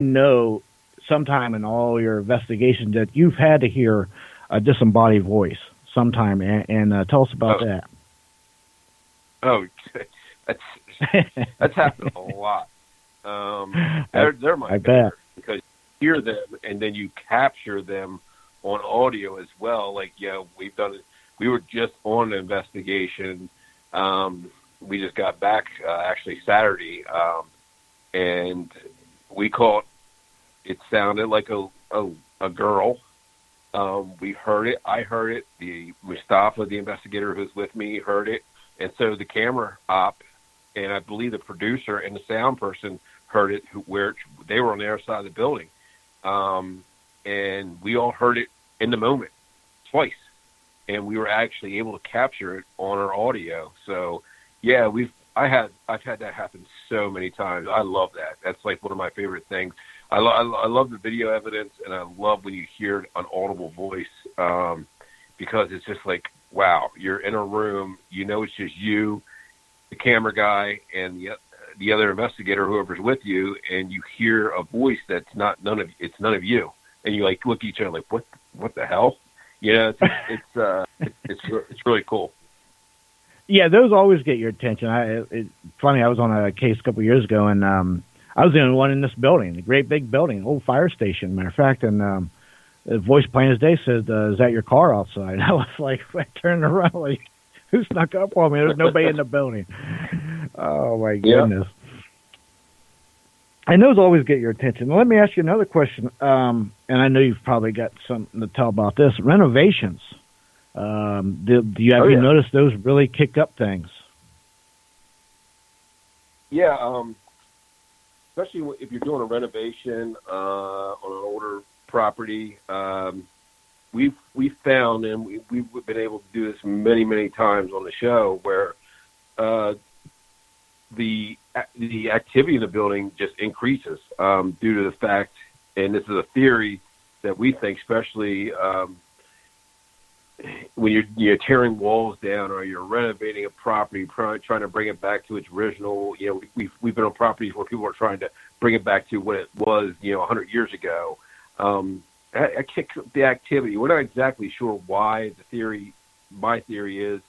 know sometime in all your investigations that you've had to hear a disembodied voice sometime, and tell us about Oh, that. oh, that's that's happened a lot. I They're my I bet. favorite because you hear them and then you capture them on audio as well. Like, we've done it. We were just on an investigation. We just got back actually Saturday, and we caught. It sounded like a girl. We heard it. I heard it. The Mustafa, the investigator who was with me, heard it, and so the camera op, and I believe the producer and the sound person heard it. Where they were on the other side of the building, and we all heard it in the moment, twice, and we were actually able to capture it on our audio. So, yeah, I've had that happen so many times. I love that. That's like one of my favorite things. I love the video evidence, and I love when you hear an audible voice, because it's just like, wow, you're in a room, it's just you, the camera guy, and the other investigator, whoever's with you, and you hear a voice that's none of you, and you like look at each other like, what the hell? It's really cool. Yeah, those always get your attention. It's funny. I was on a case a couple of years ago, and I was the only one in this building, a great big building, old fire station, matter of fact. And the voice plain as day said, "Is that your car outside?" I was like, I turned around, like, who snuck up on me? There's nobody in the building. Oh my Yeah. goodness! And those always get your attention. Let me ask you another question. And I know you've probably got something to tell about this. Renovations. Have you Yeah. noticed those really kick up things? Yeah, especially if you're doing a renovation on an older property. We've found, and we've been able to do this many times on the show, where the activity in the building just increases due to the fact, and this is a theory that we think, especially when you're tearing walls down or you're renovating a property, trying to bring it back to its original. We've been on properties where people are trying to bring it back to what it was, 100 years ago. I kick the activity. We're not exactly sure why. My theory is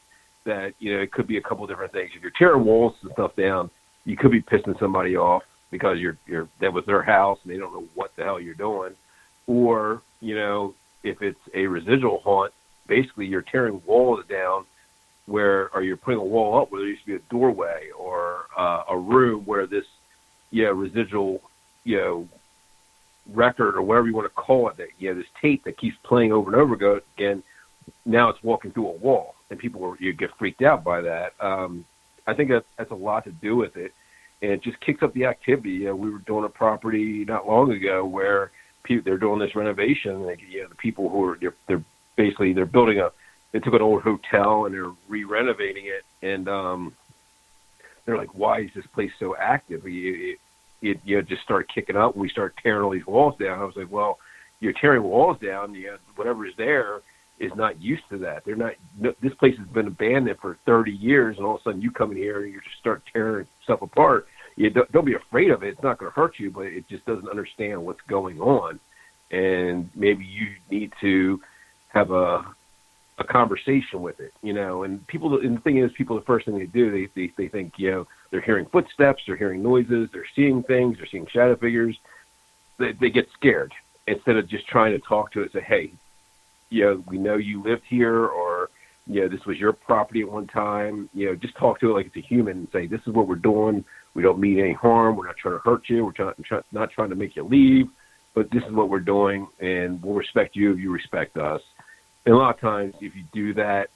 that it could be a couple of different things. If you're tearing walls and stuff down, you could be pissing somebody off because that was their house and they don't know what the hell you're doing, or if it's a residual haunt. Basically, you're tearing walls down or you're putting a wall up where there used to be a doorway or a room where this, residual, record or whatever you want to call it, that, this tape that keeps playing over and over again, now it's walking through a wall, and you get freaked out by that. I think that's a lot to do with it, and it just kicks up the activity. We were doing a property not long ago where they're doing this renovation. Like, the people who are they're building they took an old hotel and they're re-renovating it, and they're like, why is this place so active? It just started kicking up when we started tearing all these walls down. I was like, well, you're tearing walls down, whatever is there is not used to that. This place has been abandoned for 30 years, and all of a sudden you come in here and you just start tearing stuff apart. Don't be afraid of it. It's not going to hurt you, but it just doesn't understand what's going on, and maybe you need to have a conversation with it, and the thing is, people, the first thing they do, they think, they're hearing footsteps, they're hearing noises, they're seeing things, they're seeing shadow figures. They get scared instead of just trying to talk to it and say, hey, we know you lived here, or, this was your property at one time. Just talk to it like it's a human and say, this is what we're doing. We don't mean any harm. We're not trying to hurt you. We're not trying to make you leave, but this is what we're doing, and we'll respect you if you respect us. And a lot of times, if you do that,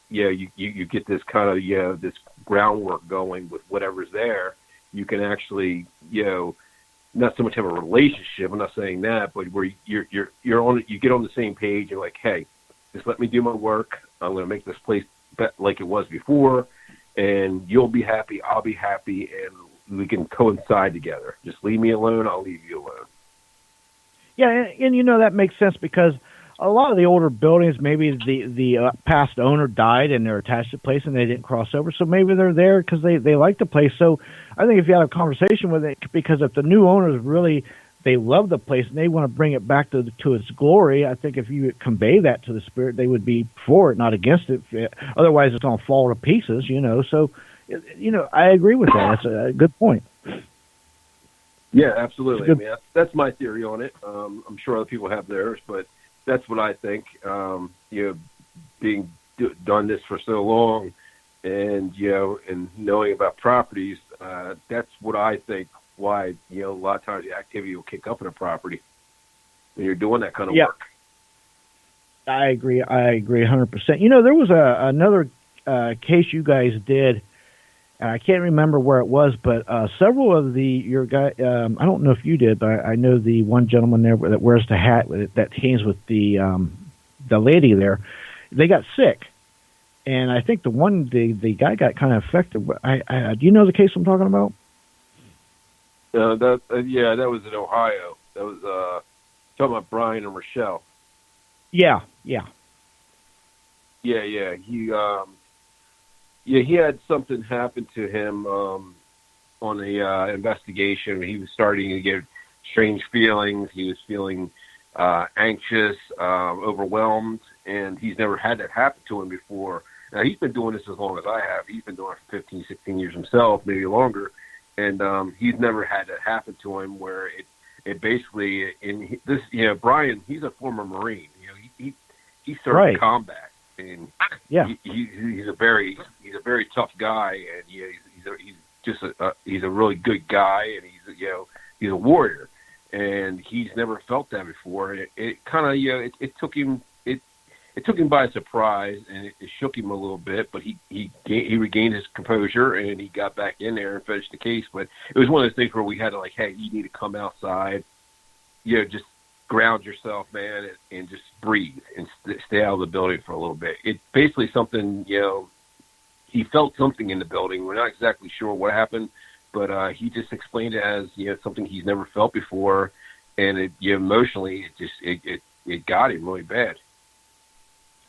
you get this kind of, this groundwork going with whatever's there. You can actually, not so much have a relationship. I'm not saying that, but where you get on the same page. You're like, hey, just let me do my work. I'm going to make this place like it was before, and you'll be happy. I'll be happy, and we can coincide together. Just leave me alone. I'll leave you alone. Yeah, and that makes sense because a lot of the older buildings, maybe the past owner died and they're attached to the place and they didn't cross over, so maybe they're there because they like the place. So I think if you had a conversation with it, because if the new owners really they love the place and they want to bring it back to its glory. I think if you convey that to the spirit, they would be for it, not against it. Otherwise, it's going to fall to pieces, you know. So, you know, I agree with that. That's a good point. Yeah, absolutely. I mean, that's my theory on it. I'm sure other people have theirs, but that's what I think. You know, being done this for so long, and you know, and knowing about properties, that's what I think. Why, you know, a lot of times the activity will kick up in a property when you're doing that kind of work. I agree 100%. You know, there was another case you guys did, and I can't remember where it was, but several of your guys, I don't know if you did, but I know the one gentleman there that wears the hat that hangs with the lady there, they got sick. And I think the guy got kind of affected. Do you know the case I'm talking about? That was in Ohio. That was talking about Brian and Rochelle. Yeah. He had something happen to him on the investigation. He was starting to get strange feelings. He was feeling anxious, overwhelmed, and he's never had that happen to him before. Now, he's been doing this as long as I have. He's been doing it for 15, 16 years himself, maybe longer. And he's never had that happen to him where it basically, in this, you know, Brian, he's a former Marine. You know, he served combat, and he's a very tough guy, and he's a really good guy, and he's a warrior, and he's never felt that before. And it kind of, you know, it took him. It took him by surprise, and it shook him a little bit, but he regained his composure, and he got back in there and finished the case. But it was one of those things where we had to, like, hey, you need to come outside, you know, just ground yourself, man, and just breathe and stay out of the building for a little bit. It's basically something, you know, he felt something in the building. We're not exactly sure what happened, but he just explained it as, you know, something he's never felt before, and emotionally, it got him really bad.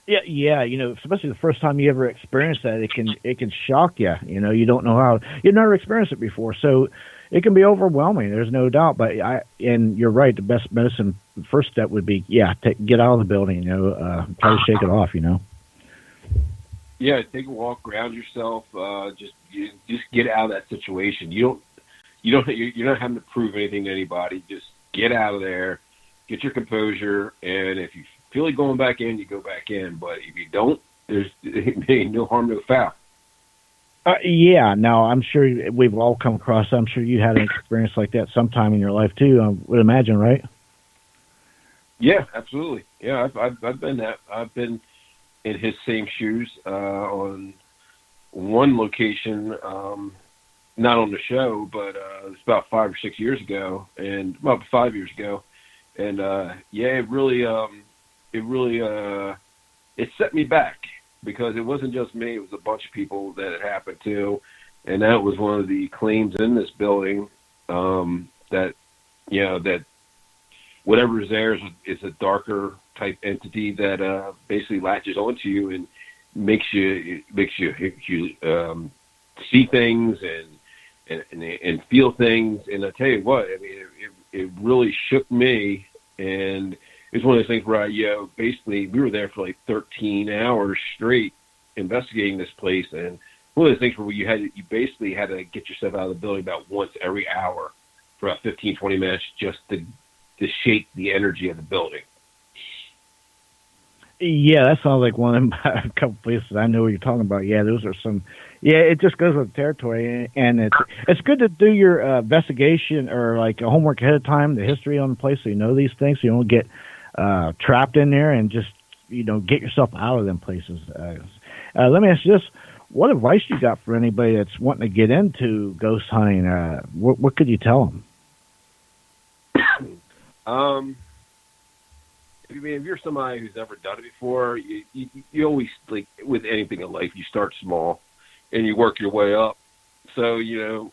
Yeah, you know, especially the first time you ever experience that, it can shock you. You know, you don't know how you've never experienced it before, so it can be overwhelming. There's no doubt. But and you're right. The best medicine, first step would be get out of the building. You know, try to shake it off. You know. Yeah, take a walk, ground yourself. Just get out of that situation. You're not having to prove anything to anybody. Just get out of there, get your composure, and if you feel like going back in, you go back in. But if you don't, there's no harm, no foul. No, I'm sure we've all come across. I'm sure you had an experience like that sometime in your life too. I would imagine, right? Yeah, absolutely. Yeah, I've been that. I've been in his same shoes on one location, not on the show, but it was about 5 or 6 years ago, and about 5 years ago, and it set me back because it wasn't just me. It was a bunch of people that it happened to. And that was one of the claims in this building, that whatever is there is a darker type entity that basically latches onto you and makes you see things and feel things. And I tell you what, I mean, it really shook me. And it's one of those things where basically we were there for like 13 hours straight investigating this place, and one of those things where you basically had to get yourself out of the building about once every hour for about 15, 20 minutes just to shake the energy of the building. Yeah, that sounds like one of them, a couple places I know what you're talking about. Yeah, those are some. Yeah, it just goes with the territory, and it's good to do your investigation or like a homework ahead of time, the history on the place, so you know these things, so you don't get trapped in there, and just get yourself out of them places. Let me ask you this: what advice you got for anybody that's wanting to get into ghost hunting? What could you tell them? I mean, if you're somebody who's never done it before, you always, like with anything in life, you start small and you work your way up. So, you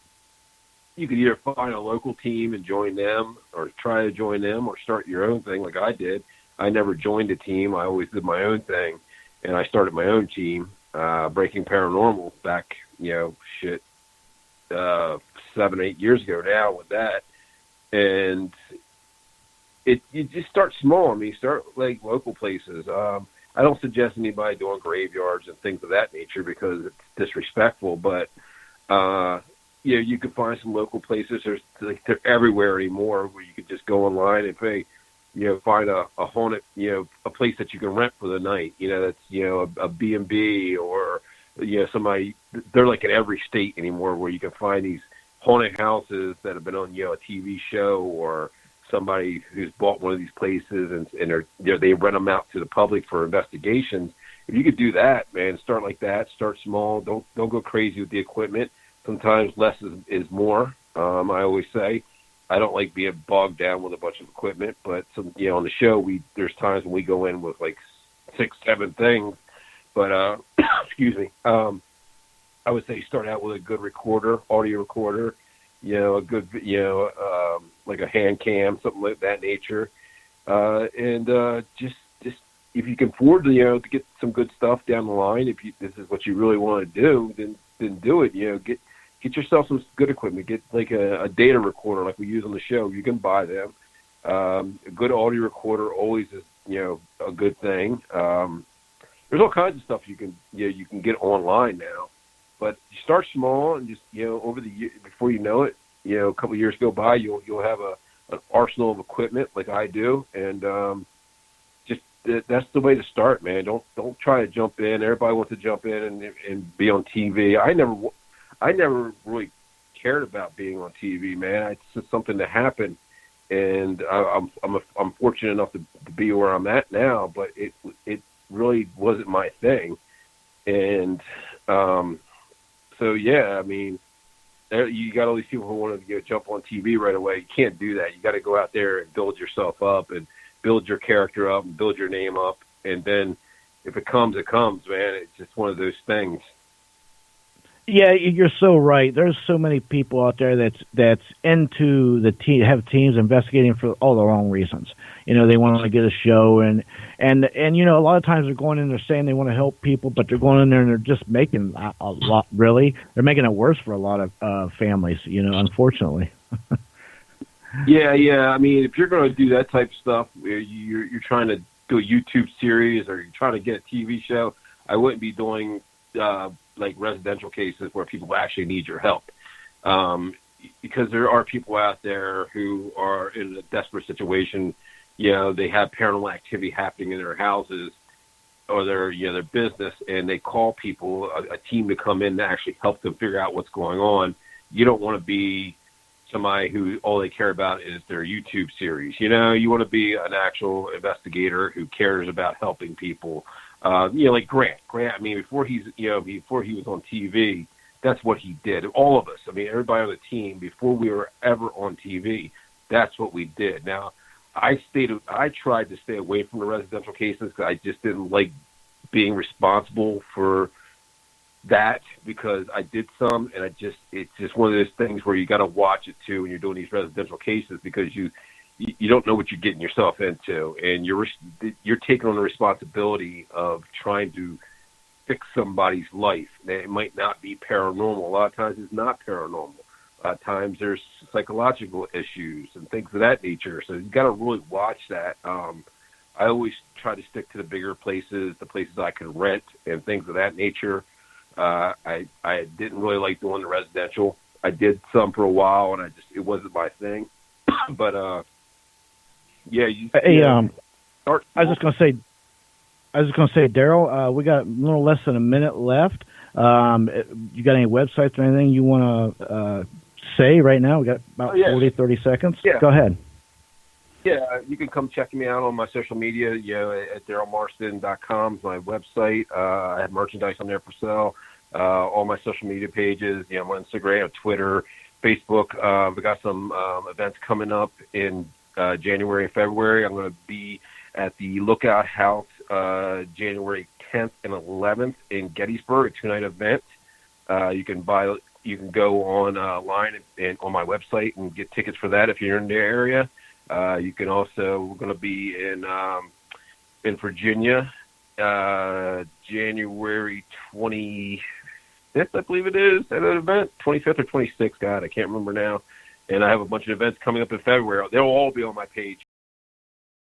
could either find a local team and join them, or try to join them, or start your own thing like I did. I never joined a team. I always did my own thing, and I started my own team, Breaking Paranormal, back, 7, 8 years ago now with that. And you just start small. I mean, start like local places. I don't suggest anybody doing graveyards and things of that nature because it's disrespectful. But you can find some local places. They're everywhere anymore where you could just go online and pay. Find a haunted, a place that you can rent for the night. That's a B&B or somebody. They're like in every state anymore where you can find these haunted houses that have been on a TV show or somebody who's bought one of these places and they rent them out to the public for investigations. If you could do that, man, start like that. Start small. Don't go crazy with the equipment. Sometimes less is more. I always say I don't like being bogged down with a bunch of equipment, but on the show there's times when we go in with like 6, 7 things. But excuse me. I would say start out with a good recorder, audio recorder. A good, like a hand cam, something like that nature. And just if you can afford to get some good stuff down the line, if this is what you really want to do, then do it. Get yourself some good equipment. Get like a data recorder like we use on the show. You can buy them. A good audio recorder always is, a good thing. There's all kinds of stuff you can get online now. But you start small and just, over the year, before you know it, a couple of years go by, you'll have an arsenal of equipment like I do. And that's the way to start, man. Don't try to jump in. Everybody wants to jump in and be on TV. I never really cared about being on TV, man. It's just something that happened. And I'm fortunate enough to be where I'm at now, but it really wasn't my thing. And, so yeah, I mean, you got all these people who want to jump on TV right away. You can't do that. You got to go out there and build yourself up and build your character up and build your name up. And then if it comes, it comes, man. It's just one of those things. Yeah, you're so right. There's so many people out there that's into have teams investigating for all the wrong reasons. They want to get a show and a lot of times they're going in there saying they want to help people, but they're going in there and they're just making a lot. Really, they're making it worse for a lot of families. Unfortunately. Yeah. I mean, if you're going to do that type of stuff, you're trying to do a YouTube series or you're trying to get a TV show, I wouldn't be doing like residential cases where people actually need your help. Because there are people out there who are in a desperate situation. They have paranormal activity happening in their houses or their business, and they call people, a team to come in to actually help them figure out what's going on. You don't want to be somebody who all they care about is their YouTube series. You want to be an actual investigator who cares about helping people. Like Grant. I mean, before he was on TV, that's what he did. All of us. I mean, everybody on the team, before we were ever on TV, that's what we did. Now, I tried to stay away from the residential cases because I just didn't like being responsible for that because I did some, and it's just one of those things where you got to watch it too when you're doing these residential cases because you don't know what you're getting yourself into, and you're taking on the responsibility of trying to fix somebody's life. It might not be paranormal. A lot of times it's not paranormal. A lot of times there's psychological issues and things of that nature. So you got to really watch that. I always try to stick to the bigger places, the places I can rent and things of that nature. I didn't really like doing the residential. I did some for a while, and it wasn't my thing. But yeah, I was just gonna say, Daryl, we got a little less than a minute left. You got any websites or anything you want to say right now? We got about 30 seconds. Yeah. Go ahead. Yeah, you can come check me out on my social media, at darylmarston.com is my website. I have merchandise on there for sale. All my social media pages, I'm on Instagram, Twitter, Facebook. We got some events coming up in January and February. I'm going to be at the Lookout House January 10th and 11th in Gettysburg, a 2-night event. You can go online and on my website and get tickets for that if you're in the area. You can also, we're going to be in Virginia, January 25th, I believe it is, at an event, 25th or 26th, God, I can't remember now. And I have a bunch of events coming up in February. They'll all be on my page.